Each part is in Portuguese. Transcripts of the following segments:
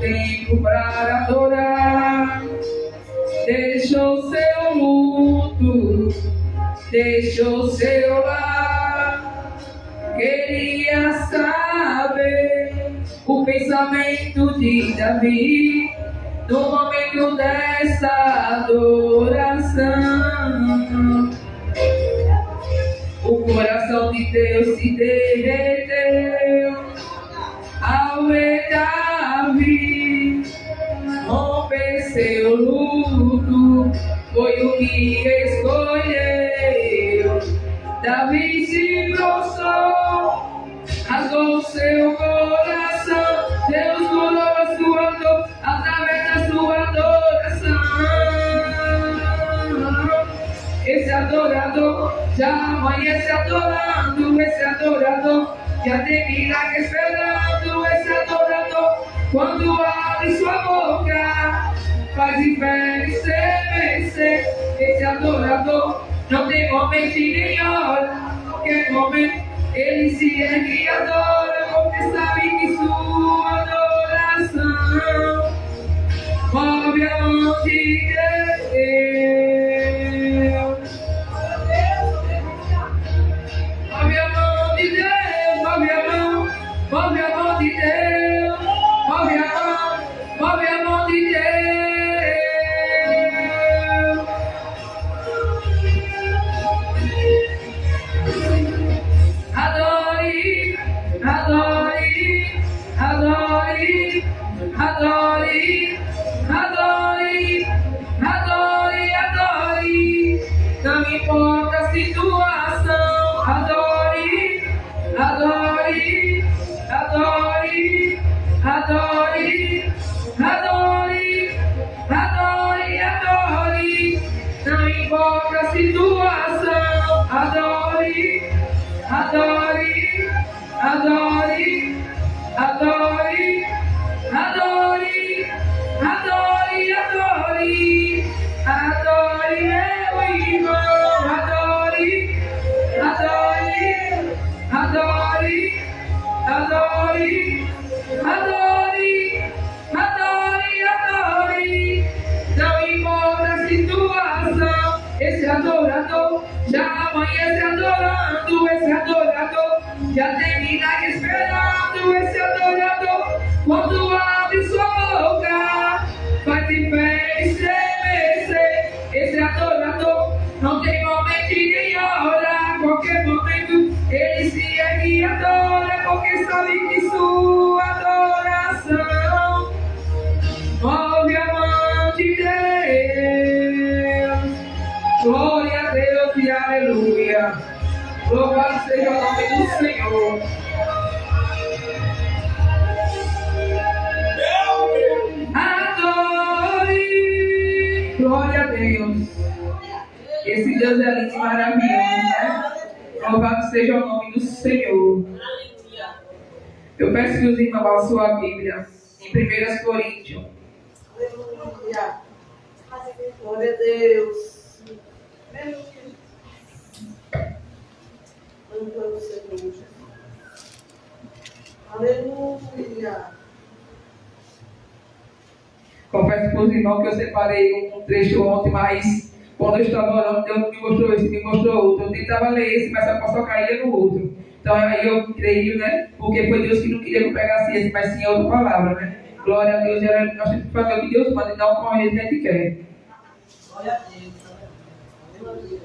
tempo para adorar. Deixou seu luto, deixou seu lar. Queria saber o pensamento de Davi no momento dessa adoração. O coração de Deus se derreteu ao ver Davi romper seu luto, foi o que escolheu. Davi se prostrou, rasgou seu coração, Deus curou a sua dor através da sua adoração. Esse adorador já amanhece adorando, esse adorador já tem milagre esperando, esse adorador quando abre sua boca faz inferno estremecer. Esse adorador não tem momento e nem hora, qualquer momento ele se ergue e adora, porque sabe que sua adoração move a mão de Deus. Move a mão de Deus, move a mão, move a mão de Deus, move a mão de Deus. Adore, adore, adore, adore, adore, adore, adore. Não importa a situação, adore, adore, adore, adore, adore, adore, adore. Não importa a situação, adore, adore, adore, adore, adore, adore, adore, adore, meu irmão, adore, adore, adore, adore, adore, adore, adore. Não importa a situação, esse adorador já amanhece adorando, esse adorador já tem milagre esperando, esse adorador quando abre sua boca faz inferno estremecer. Esse adorador não tem momento e nem hora, qualquer momento ele se ergue e adora, porque sabe que sua adoração move a mão de Deus. Glória a Deus e aleluia. Louvado seja o nome do Senhor. Adore. Glória a Deus. Esse Deus é lindo e maravilhoso, né? Louvado seja o nome do Senhor. Eu peço que os irmãos abram sua Bíblia em 1 Coríntios. Aleluia. Glória a Deus. Aleluia. Confesso para os irmãos que eu separei um trecho ontem, mas quando eu estava orando, Deus me mostrou esse, me mostrou outro. Eu tentava ler esse, mas só caía no outro. Então aí eu creio, né? Porque foi Deus que não queria que eu pegasse esse, mas sim outra palavra, né? Glória a Deus, nós temos que fazer o que Deus manda e não como a gente quer. Glória a Deus. Aleluia.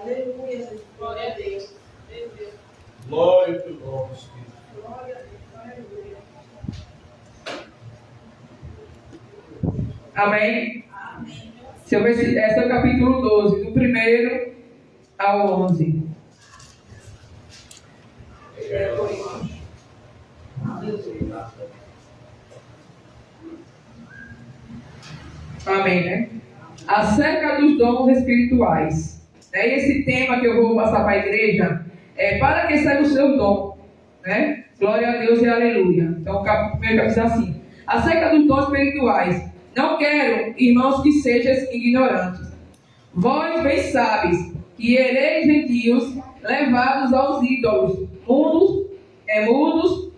Aleluia. Glória a Deus. Glória a Deus. Glória a Deus. Aleluia. Amém? Amém. Esse é o capítulo 12, do 1 ao 11. Amém, né? Acerca dos dons espirituais. E esse tema que eu vou passar para a igreja é para que serve o seu dom, né? Glória a Deus e aleluia. Então, o primeiro capítulo diz assim: acerca dos dons espirituais, não quero, irmãos, que sejais ignorantes. Vós bem sabes que ereis gentios levados aos ídolos, mudos,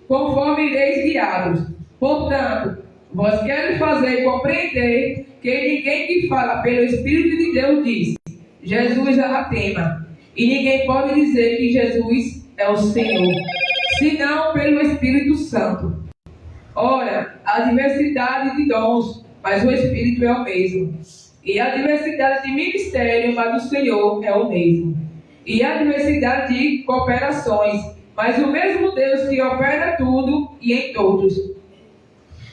conforme ireis guiados. Portanto, Vós queres fazer compreender que ninguém que fala pelo Espírito de Deus diz Jesus é anatema. E ninguém pode dizer que Jesus é o Senhor, senão pelo Espírito Santo. Ora, há diversidade de dons, mas o Espírito é o mesmo. E a diversidade de ministério, mas o Senhor é o mesmo. E a diversidade de cooperações, mas o mesmo Deus que opera tudo e em todos.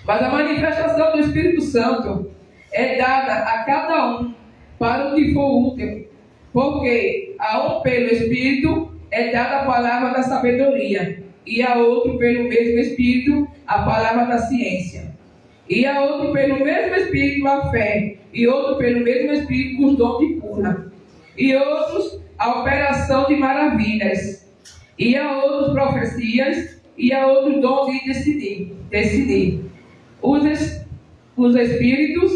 Mas a manifestação do Espírito Santo é dada a cada um para o que for útil, porque a um pelo Espírito é dada a palavra da sabedoria, e a outro pelo mesmo Espírito a palavra da ciência, e a outro pelo mesmo Espírito a fé, e outro pelo mesmo Espírito os dons de cura, e outros a operação de maravilhas, e a outros profecias, e a outros dons de decidir. Os Espíritos,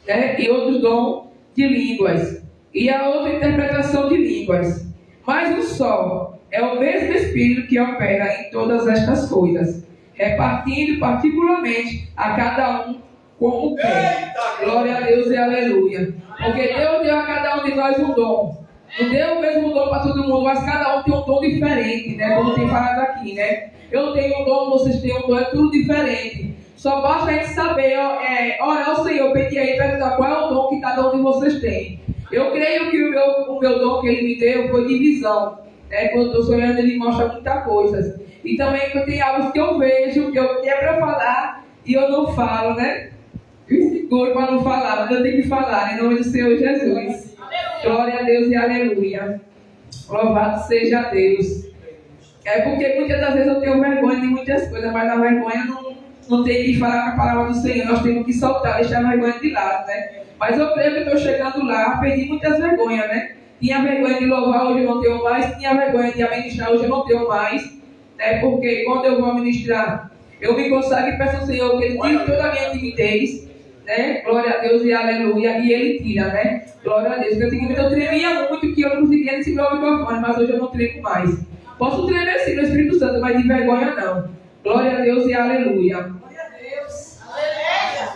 né, e outros dons de línguas, e a outra interpretação de línguas. Mas um só é o mesmo Espírito que opera em todas estas coisas, repartindo particularmente a cada um como quer. Glória a Deus e aleluia. Porque Deus deu a cada um de nós um dom. Não deu o mesmo dom para todo mundo, mas cada um tem um dom diferente, né? Como tem falado aqui, né? Eu tenho um dom, vocês têm um dom, é tudo diferente. Só basta a gente saber, orar ao Senhor, pedir aí, perguntar qual é o dom que cada um de vocês tem. Eu creio que o meu dom que Ele me deu foi de visão. Né? Quando eu estou sonhando, Ele mostra muita coisa. E também que eu tenho algo que eu vejo, que é para falar, e eu não falo, né? Eu seguro para não falar, mas eu tenho que falar, em nome do Senhor Jesus. Glória a Deus e aleluia. Louvado seja Deus. É porque muitas das vezes eu tenho vergonha de muitas coisas, mas a vergonha não tem que falar com a palavra do Senhor. Nós temos que soltar, deixar a vergonha de lado, né? Mas eu creio que eu estou chegando lá, perdi muitas vergonhas, né? Tinha vergonha de louvar, hoje eu não tenho mais. Tinha vergonha de administrar, hoje eu não tenho mais. Né? Porque quando eu vou administrar, eu me consagro e peço ao Senhor que Ele tire toda a minha timidez. Né? Glória a Deus e aleluia. E Ele tira, né? Glória a Deus. Porque antigamente eu tremia muito, que eu não conseguia segurar o microfone, mas hoje eu não tremo mais. Posso tremer sim no Espírito Santo, mas de vergonha não. Glória a Deus e aleluia. Glória a Deus. Aleluia.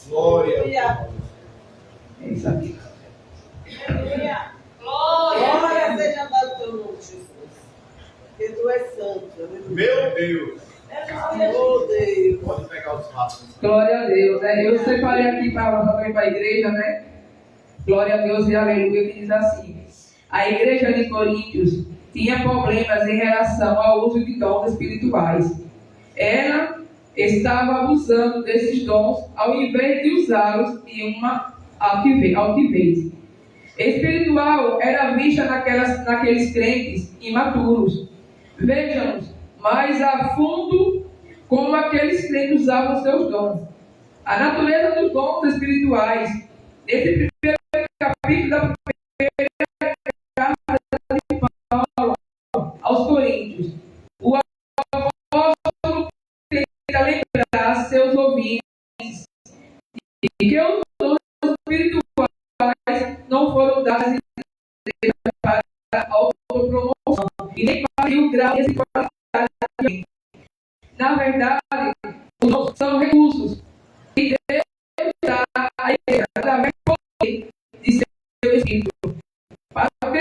Glória. É isso aqui. Aleluia. Glória seja dada ao teu nome, Jesus. Porque tu és santo. Aleluia. Meu Deus. Meu Deus. Pode pegar os lápis. Glória a Deus. Né? Eu separei aqui para a igreja, né? Glória a Deus e aleluia, que diz assim: a igreja de Coríntios tinha problemas em relação ao uso de dons espirituais. Ela estava abusando desses dons ao invés de usá-los em uma altivez. Espiritual era vista naqueles crentes imaturos. Vejamos mais a fundo como aqueles crentes usavam seus dons. A natureza dos dons espirituais. Nesse primeiro capítulo da primeira carta de Paulo aos Coríntios, o apóstolo tenta lembrar seus ouvintes de que os dons espirituais não foram dados para a autopromoção e nem para o grau de qualidade. Na verdade, os dons são recursos que Deus dá à igreja através do poder de seu Espírito para o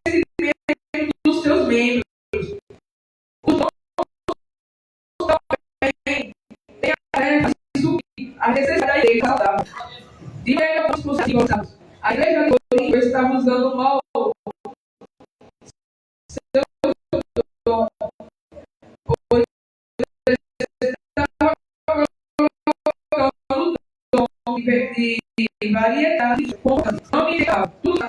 crescimento dos seus membros. Os dons também têm a tarefa de suprir a necessidade da igreja saudável. De maneira responsável, a igreja de Corinto estava usando mal seu dom, pois estava colocando dom de variedade de não me legal. Tudo é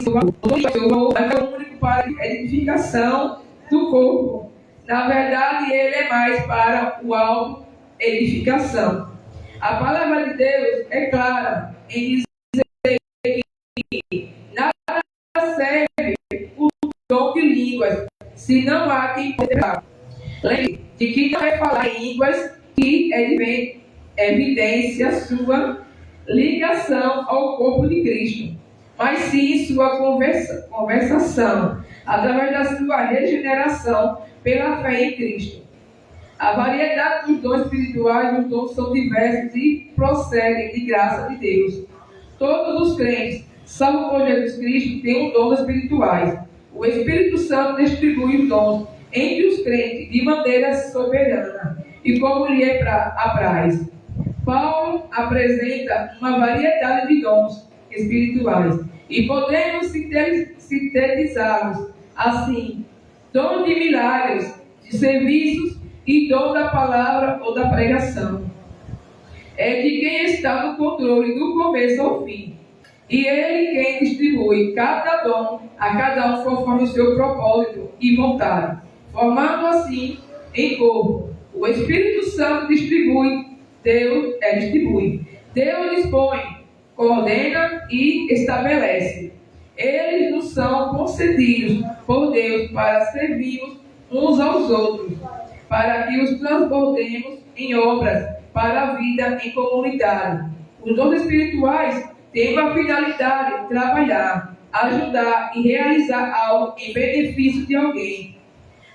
o único para a edificação do corpo. Na verdade, ele é mais para o auto-edificação. A palavra de Deus é clara em dizer que nada serve o dom de línguas, se não há quem interpretar. Lembre de que não é falar em línguas que evidencia sua ligação ao corpo de Cristo, mas sim sua conversação, através da sua regeneração pela fé em Cristo. A variedade dos dons espirituais, os dons são diversos e procedem de graça de Deus. Todos os crentes, salvo por Jesus Cristo, têm um dom espirituais. O Espírito Santo distribui os dons entre os crentes de maneira soberana e como lhe apraz. Paulo apresenta uma variedade de dons espirituais e podemos sintetizá-los assim: dom de milagres, de serviços e dom da palavra ou da pregação. É de quem está no controle do começo ao fim. E ele quem distribui cada dom a cada um conforme o seu propósito e vontade, formando assim em corpo. O Espírito Santo distribui, Deus distribui. Deus dispõe, coordena e estabelece. Eles nos são concedidos por Deus para servirmos uns aos outros, para que os transbordemos em obras para a vida em comunidade. Os dons espirituais têm uma finalidade: trabalhar, ajudar e realizar algo em benefício de alguém.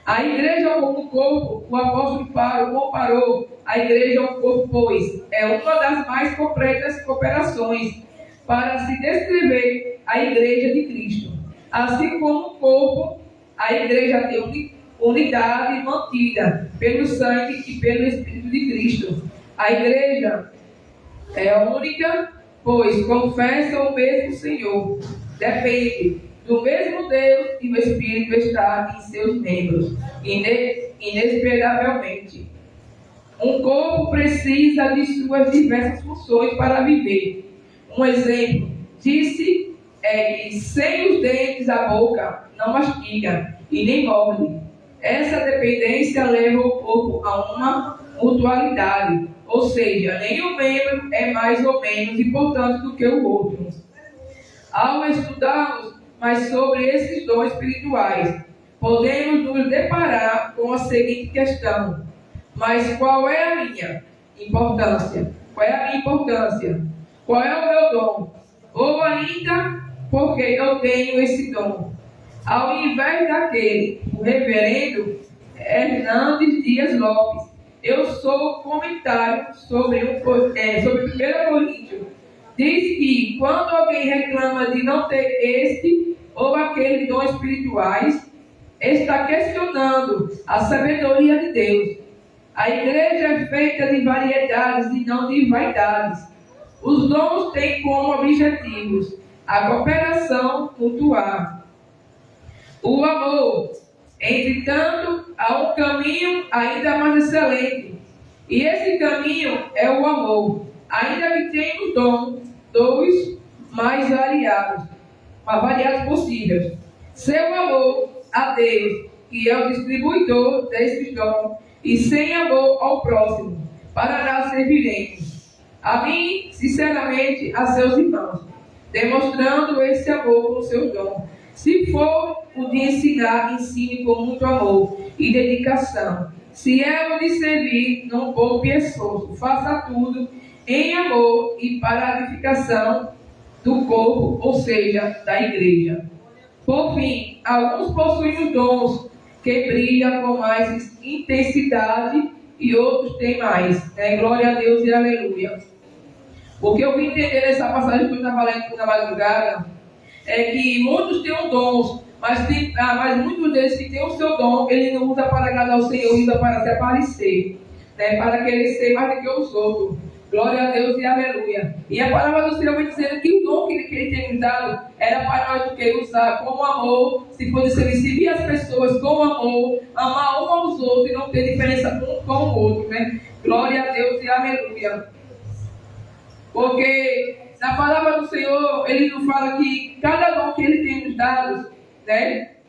A igreja como corpo, o apóstolo Paulo comparou a igreja ao corpo, pois é uma das mais completas cooperações para se descrever a igreja de Cristo. Assim como o corpo, a igreja tem unidade mantida pelo sangue e pelo Espírito de Cristo. A igreja é única, pois confessa o mesmo Senhor. Depende do mesmo Deus e o Espírito está em seus membros, inesperavelmente. Um corpo precisa de suas diversas funções para viver. Um exemplo disse é que sem os dentes a boca não mastiga e nem morde. Essa dependência leva o corpo a uma mutualidade, ou seja, nenhum membro é mais ou menos importante do que o outro. Ao estudarmos mais sobre esses dons espirituais, podemos nos deparar com a seguinte questão: mas qual é a minha importância? Qual é a minha importância? Qual é o meu dom? Ou ainda, porque eu tenho esse dom? Ao invés daquele, o reverendo Hernandes Dias Lopes, eu sou comentário sobre 1 Coríntios. Diz que quando alguém reclama de não ter este ou aquele dom espirituais, está questionando a sabedoria de Deus. A igreja é feita de variedades e não de vaidades. Os dons têm como objetivos a cooperação mutual, o amor. Entretanto, há um caminho ainda mais excelente, e esse caminho é o amor. Ainda que tenha o dom, dois mais variados possíveis. Seu amor a Deus, que é o distribuidor desses dons, e sem amor ao próximo, para nada serviremos. A mim, sinceramente, a seus irmãos, demonstrando esse amor com seus dons. Se for o de ensinar, ensine com muito amor e dedicação. Se é o de servir, não poupe esforço. Faça tudo em amor e para a edificação do corpo, ou seja, da igreja. Por fim, alguns possuem os dons que brilham com mais intensidade e outros têm mais. Glória a Deus e aleluia. O que eu vim entender nessa passagem que eu estava lendo na madrugada é que muitos têm dons, mas muitos deles que têm o seu dom, ele não usa para agradar o Senhor, usa para se aparecer, para querer ser mais do que os outros. Glória a Deus e aleluia. E a palavra do Senhor vai dizendo que o dom que ele tem nos dado era para nós usar como amor, se for servir as pessoas com amor, amar um aos outros e não ter diferença um com o outro, Glória a Deus e aleluia. Porque na palavra do Senhor, ele nos fala que cada dom que ele tem nos dado,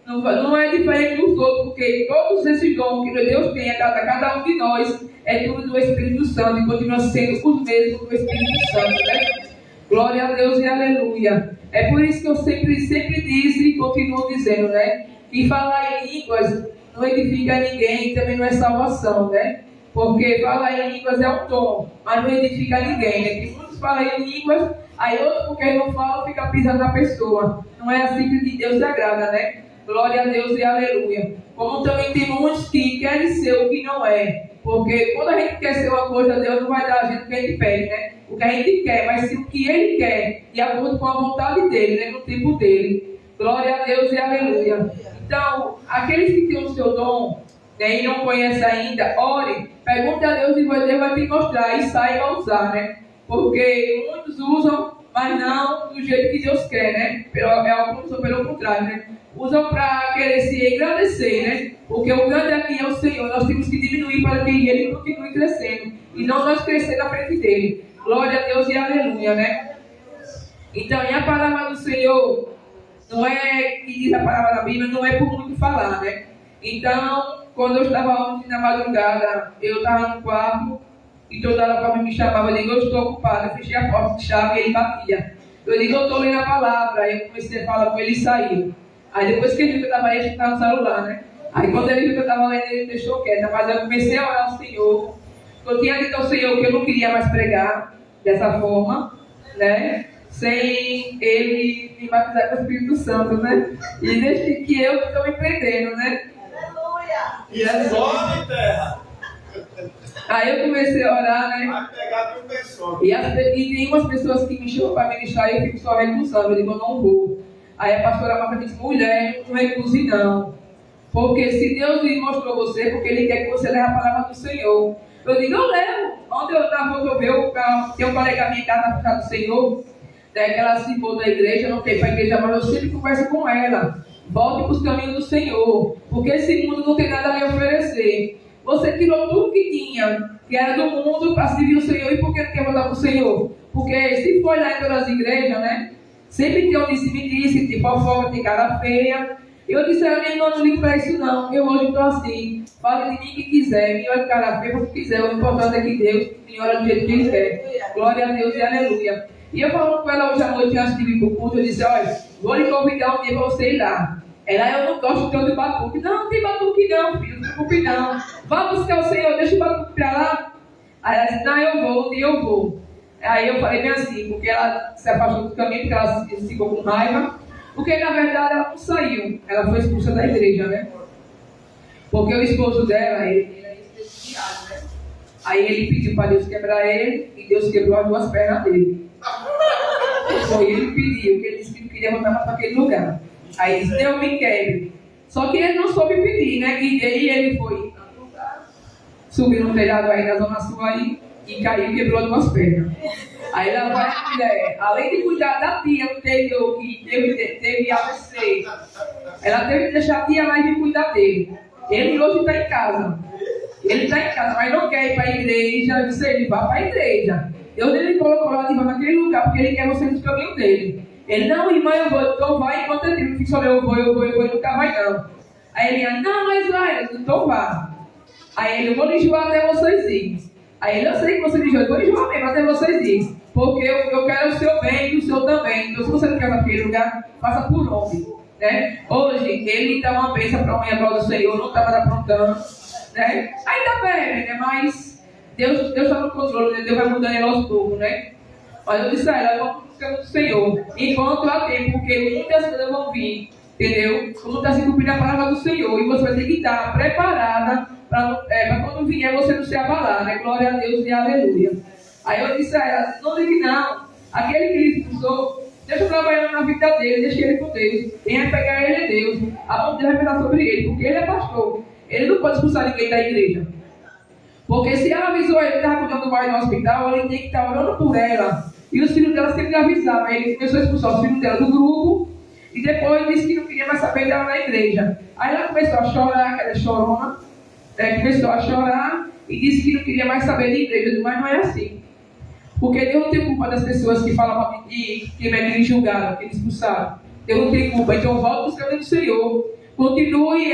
não é diferente dos outros, porque todos esses dons que Deus tem a cada um de nós é tudo do Espírito Santo e continua sendo os mesmos do Espírito Santo, Glória a Deus e aleluia. É por isso que eu sempre disse e continuo dizendo, que falar em línguas não edifica ninguém, também não é salvação, Porque falar em línguas é um dom, mas não edifica ninguém, Que muitos falam em línguas, aí outros, porque não falam, fica pisando na pessoa. Não é assim que Deus se agrada, Glória a Deus e aleluia. Como também tem muitos que querem ser o que não é. Porque quando a gente quer ser uma coisa, Deus não vai dar a gente o que a gente pede, né? O que a gente quer, mas sim o que Ele quer, de acordo com a vontade dEle, né? No tempo dEle. Glória a Deus e aleluia. Então, aqueles que têm o seu dom, né, e não conhecem ainda, ore, pergunte a Deus e Deus vai te mostrar e saiba usar, né? Porque muitos usam, mas não do jeito que Deus quer, né? Alguns usam pelo contrário, né? Usam para querer se engrandecer, né? Porque o grande aqui é o Senhor. Nós temos que diminuir para que Ele continue crescendo. E não nós crescer na frente dEle. Glória a Deus e aleluia, né? Então, e a palavra do Senhor, não é que diz a palavra da Bíblia, não é por muito falar, né? Então, quando eu estava ontem na madrugada, eu estava no quarto e toda hora para me chamava, eu digo, eu estou ocupado, eu fechei a porta de chave e ele batia. Eu digo, eu estou lendo a palavra, aí eu comecei a falar com ele e saiu. Aí depois que ele viu que eu estava aí, a gente estava no celular, né? Aí quando ele viu que eu estava lendo, ele deixou quieto, mas eu comecei a orar ao Senhor. Eu tinha dito ao Senhor que eu não queria mais pregar dessa forma, né? Sem Ele me batizar com o Espírito Santo, né? E desde que eu estou me prendendo, né? Aleluia! E é só de terra. Aí eu comecei a orar, né? Vai pegar mil pessoas. E tem umas pessoas que me chamam para ministrar e eu fico só recusando. Eu digo, eu não vou. Aí a pastora Marta disse, mulher, não recuse não. Porque se Deus lhe mostrou você, porque Ele quer que você leve a palavra do Senhor. Eu digo, eu levo. Onde eu estava, eu vejo, tem um colega minha em casa na casa do Senhor, né, que ela se for da igreja, não tem para a igreja, mas eu sempre converso com ela. Volte para os caminhos do Senhor, porque esse mundo não tem nada a lhe oferecer. Você tirou tudo que tinha, que era do mundo, para servir o Senhor, e por que não quer voltar para o Senhor? Porque se for lá em todas as igrejas, né, sempre tem um disse-me-disse, tem fofoca, tem cara feia. Eu disse a minha irmã, não ligo para isso não, eu hoje estou assim, fale de mim que quiser, me olhe cara feia porque quiser, o importante é que Deus me olha do jeito que Ele quer. Glória a Deus e aleluia. E eu falando com ela hoje à noite, antes de vir para o culto, eu disse, olha, vou lhe convidar um dia para você ir lá. Ela, eu não gosto tanto de batuque. Não, não tem batuque não, filho, não se preocupe não. Vá buscar o Senhor, deixa o batuque para lá. Aí ela disse, não, eu vou, um dia eu vou. Aí eu falei bem assim, porque ela se afastou do caminho, porque ela ficou com raiva. Porque na verdade ela não saiu, ela foi expulsa da igreja, né? Porque o esposo dela, ele era desviado, né? Aí ele pediu para Deus quebrar ele, e Deus quebrou as duas pernas dele. Foi ele que pediu, que ele disse que não queria voltar para aquele lugar. Aí ele disse, Deus me quebre. Só que ele não soube pedir, né? E aí ele foi subir no telhado aí na zona sul aí, e caiu e quebrou as duas pernas. Aí ela vai a mulher, além de cuidar da tia anterior que teve AVC, ela teve que deixar a tia lá e vir cuidar dele. Ele hoje está em casa. Ele está em casa, mas não quer ir para a igreja. Eu disse, ele vai para a igreja. Deus ele colocou lá naquele lugar, porque ele quer você nos caminhos dele. Ele, não, irmã, eu vou, então vai enquanto eu digo, fica só eu vou, e nunca vai não. Aí ele, não, mas vai, então vá. Aí ele, eu vou lhe enjoar até vocês irem. Aí ele, eu sei que você me enjoa, eu vou lhe enjoar mesmo até vocês irem. Porque eu quero o seu bem e o seu também. Então, se você não quer naquele lugar, faça por onde, né? Hoje, ele dá uma bênção para a minha glória do Senhor, não estava aprontando, né? Ainda bebe, né? Mas Deus está no controle, né? Deus vai mudando ele aos poucos, né? Mas eu disse a ela, vamos buscar do Senhor, enquanto há tempo, porque muitas coisas vão vir, entendeu? Como está se cumprindo a palavra do Senhor, e você vai ter que estar preparada para quando vier você não se abalar, né? Glória a Deus e aleluia. Aí eu disse a ela, não ligue não, aquele que ele expulsou, deixa eu trabalhar na vida dele, deixa ele com Deus. Quem vai pegar ele é Deus, a mão de Deus vai pegar sobre ele, porque ele é pastor. Ele não pode expulsar ninguém da igreja. Porque se ela avisou ele que estava cuidando do pai no hospital, ele tem que estar orando por ela. E os filhos dela sempre avisavam, ele começou a expulsar os filhos dela do grupo, e depois disse que não queria mais saber dela na igreja. Aí ela começou a chorar, que ela é chorona, começou a chorar, e disse que não queria mais saber de igreja, mas não é assim. Porque Deus não tem culpa das pessoas que falam que me julgaram, que me expulsaram. Deus não tem culpa. Então, volta para os caminhos do Senhor. Continue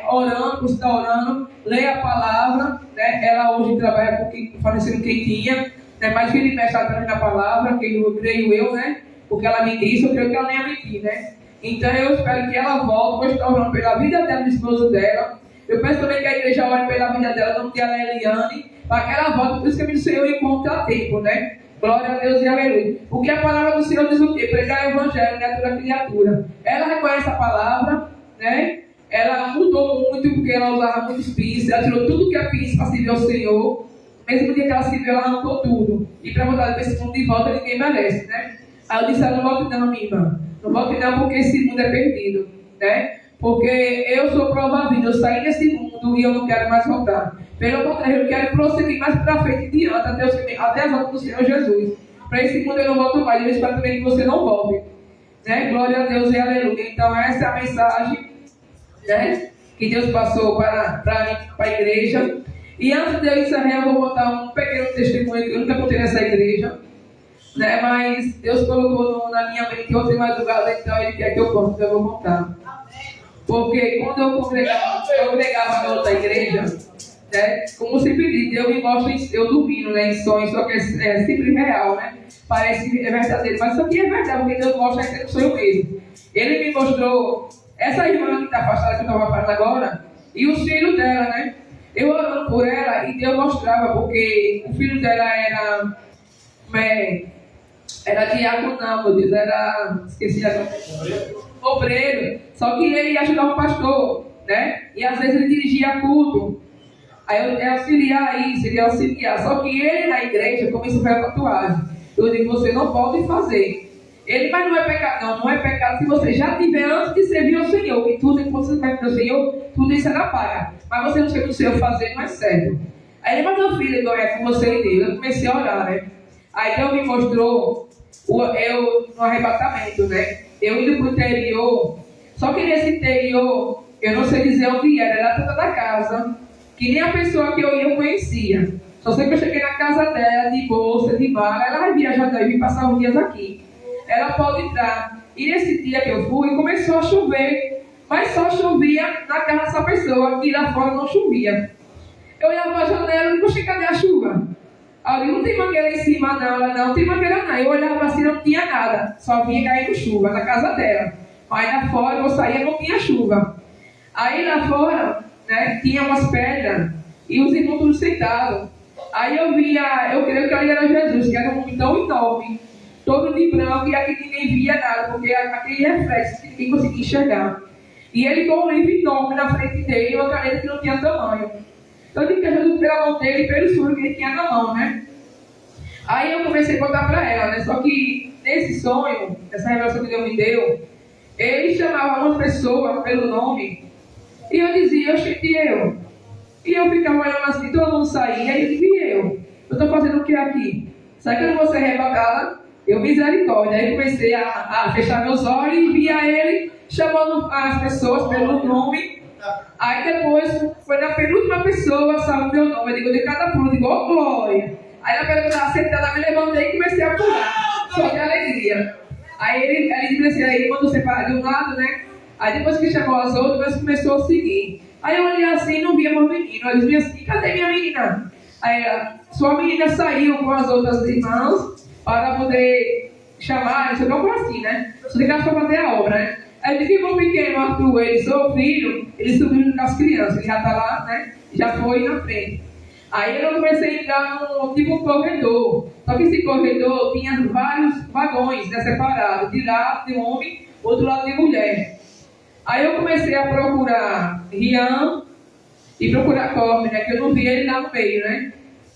orando, você está orando, leia a palavra. Né? Ela hoje trabalha fornecendo quem tinha, né? Mas ele mexe atrás da palavra, que eu creio eu, né? Porque ela me disse, eu creio que ela nem ia mentir, né? Então, eu espero que ela volte. Vou estar orando pela vida dela, do esposo dela. Eu peço também que a igreja ore pela vida dela, não que ela é Eliane, para que ela volte para os caminhos do Senhor enquanto há tempo, né? Glória a Deus e aleluia. Porque a palavra do Senhor diz o quê? Pregar o evangelho, né? Toda criatura. Ela reconhece a palavra, né? Ela mudou muito porque ela usava muitos piercing, ela tirou tudo que é piercing para servir ao Senhor. Mesmo dia que ela serviu, ela arrancou tudo. E para voltar para esse mundo de volta, ninguém merece, né? Aí eu disse, não volte não, minha irmã. Não volte não, porque esse mundo é perdido, né? Porque eu sou prova viva, eu saí desse mundo e eu não quero mais voltar. Pelo contrário, eu quero prosseguir mais para frente e diante, até as voltas do Senhor Jesus. Para esse mundo eu não volto mais, eu espero também que você não volte. Né? Glória a Deus e aleluia. Então essa é a mensagem, né, que Deus passou para a igreja. E antes de eu encerrar, eu vou botar um pequeno testemunho que eu nunca contei nessa igreja, né? Mas Deus colocou na minha mente ontem de madrugada, então Ele quer que eu conte, então eu vou contar. Porque quando eu congregava na outra igreja, né, como sempre digo, Deus me mostra eu dormindo, né, em sonhos, só que é sempre real, né? Parece que é verdadeiro, mas isso aqui é verdade, porque Deus mostra que eu sou eu mesmo. Ele me mostrou essa irmã que está afastada, que eu estava falando agora, e os filhos dela, né? Eu orando por ela e Deus mostrava, porque o filho dela era diácono, não, meu Deus, esqueci agora. Obreiro. Só que ele ia ajudar o pastor, né? E às vezes ele dirigia culto. Aí eu ia auxiliar isso, ele ia auxiliar. Só que ele na igreja começou a fazer tatuagem. Eu digo, você não pode fazer. Ele, mas não é pecado, não é pecado se você já tiver antes de servir ao Senhor. Que tudo que você vai para o Senhor, tudo isso é da paga. Mas você não sabe o Senhor fazer, não é certo. Aí ele, mas meu filho, eu é com você e Deus. Eu comecei a orar, né? Aí Deus me mostrou eu no arrebatamento, né? Eu indo para o interior. Só que nesse interior, eu não sei dizer onde era toda da casa. Que nem a pessoa que eu ia eu conhecia. Só sei que eu cheguei na casa dela, de bolsa, de mala. Ela vai viajar daí e passar os dias aqui. Ela pode entrar. E nesse dia que eu fui, começou a chover. Mas só chovia na casa dessa pessoa. Aqui lá fora não chovia. Eu ia para a janela e poxa, cadê a chuva? Ali não tem mangueira em cima não. Ela não tem mangueira não. Eu olhava assim, não tinha nada. Só vinha caindo chuva na casa dela. Mas lá fora eu saía, não tinha chuva. Aí lá fora, né, tinha umas pedras. E os irmãos todos sentados. Aí eu via, eu creio que ali era Jesus, que era um homem tão enorme. Todo de branco, e aqui ninguém via nada, porque aquele reflexo que ninguém conseguia enxergar. E ele com um livro enorme na frente dele, e uma caneta que não tinha tamanho. Então eu digo que Jesus pela mão dele e pelo sonho que ele tinha na mão, né? Aí eu comecei a contar para ela, né? Só que nesse sonho, essa revelação que Deus me deu, ele chamava uma pessoa pelo nome, e eu dizia, eu. E eu ficava olhando assim, todo mundo saía, e eu dizia, eu estou fazendo o que aqui? Será que eu não vou ser arrebatada? Eu misericórdia. Aí comecei a fechar meus olhos e via ele chamando as pessoas pelo nome. Aí depois, foi na penúltima pessoa, sabe o meu nome. Eu digo, de cada pulo, eu digo, oh glória. Aí ela pegou na sentada, me levantei e comecei a pular. Só de alegria. Aí ele disse assim, aí ele mandou separar de um lado, né? Aí depois que chamou as outras, começou a seguir. Aí eu olhei assim e não via meu menino. Eu disse assim, cadê minha menina? Aí sua menina saiu com as outras irmãs para poder chamar, isso não foi assim, né? Só que ela foi fazer a obra, né? Aí eu disse, irmão pequeno, Arthur, ele, seu filho, ele subiu com as crianças, ele já está lá, né? Já foi na frente. Aí eu comecei a entrar num tipo um corredor. Só que esse corredor tinha vários vagões, né, separados. De lado de homem, outro lado de mulher. Aí eu comecei a procurar Rian e procurar Corme, né? Que eu não via ele lá no meio, né?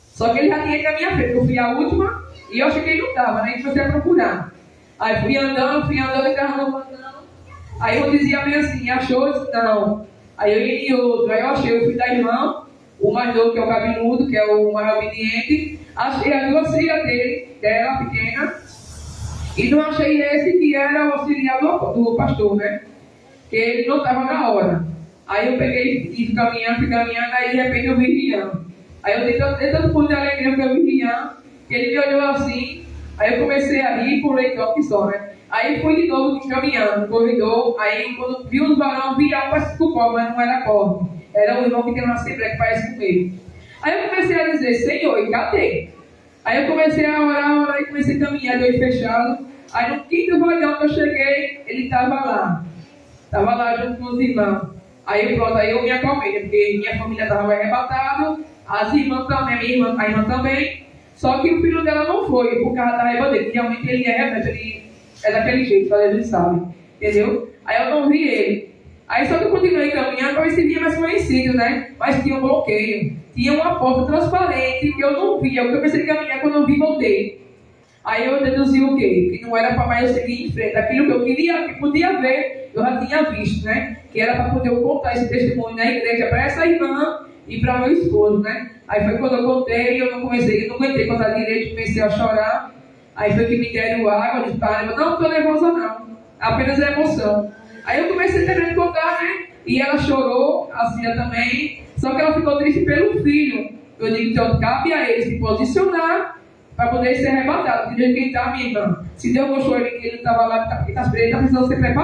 Só que ele já tinha ido na minha frente. Eu fui a última e eu achei que ele não estava, né? E comecei a procurar. Aí fui andando, e carro andando. Aí eu dizia bem assim, achou? Eu disse, não. Aí eu ia em outro. Aí eu achei, eu fui da irmã, o mais novo, que é o cabeludo, que é o mais obediente. Achei as duas filhas dela, pequena. E não achei esse que era o auxiliar do pastor, né? Que ele não estava na hora. Aí eu peguei e fui caminhando, aí de repente eu vi Rian. Aí eu dei tanto ponto de alegria que eu vi Rian, que ele me olhou assim, aí eu comecei a rir e pulei toque só, né? Aí fui de novo caminhando no corredor, aí quando vi os varões, vi algo parecido com o pobre, mas não era corpo. Era um irmão que tem uma assembleia que parece com ele. Aí eu comecei a dizer, Senhor, e cadê? Aí eu comecei a orar e comecei a caminhar, de olho fechado. Aí no quinto vagão que eu cheguei, ele estava lá. Estava lá junto com os irmãos. Aí pronto, aí eu me acalmei, porque minha família estava arrebatada, as irmãs também, a irmã também. Só que o filho dela não foi, por causa da raiva dele. Realmente ele é rebelde, ele é daquele jeito, ele sabe. Entendeu? Aí eu não vi ele. Aí só que eu continuei caminhando para ver se via mais conhecido, né? Mas tinha um bloqueio. Tinha uma porta transparente que eu não via. O que eu pensei em caminhar, quando eu vi, voltei. Aí eu deduzi o quê? Que não era para mais eu seguir em frente. Aquilo que eu queria, que podia ver, eu já tinha visto, né? Que era para poder eu contar esse testemunho na igreja para essa irmã e para meu esposo, né? Aí foi quando eu contei, eu não aguentei contar direito, comecei a chorar. Aí foi que me deram água, eu disse para ela, não estou nervosa não, apenas é emoção. Aí eu comecei a terminar de contar, né? E ela chorou, a filha também, só que ela ficou triste pelo filho. Eu digo, então cabe a ele se posicionar para poder ser arrebatado. Porque quem está, minha irmã, se Deus mostrou ele que ele estava lá, que está precisando ser preparado.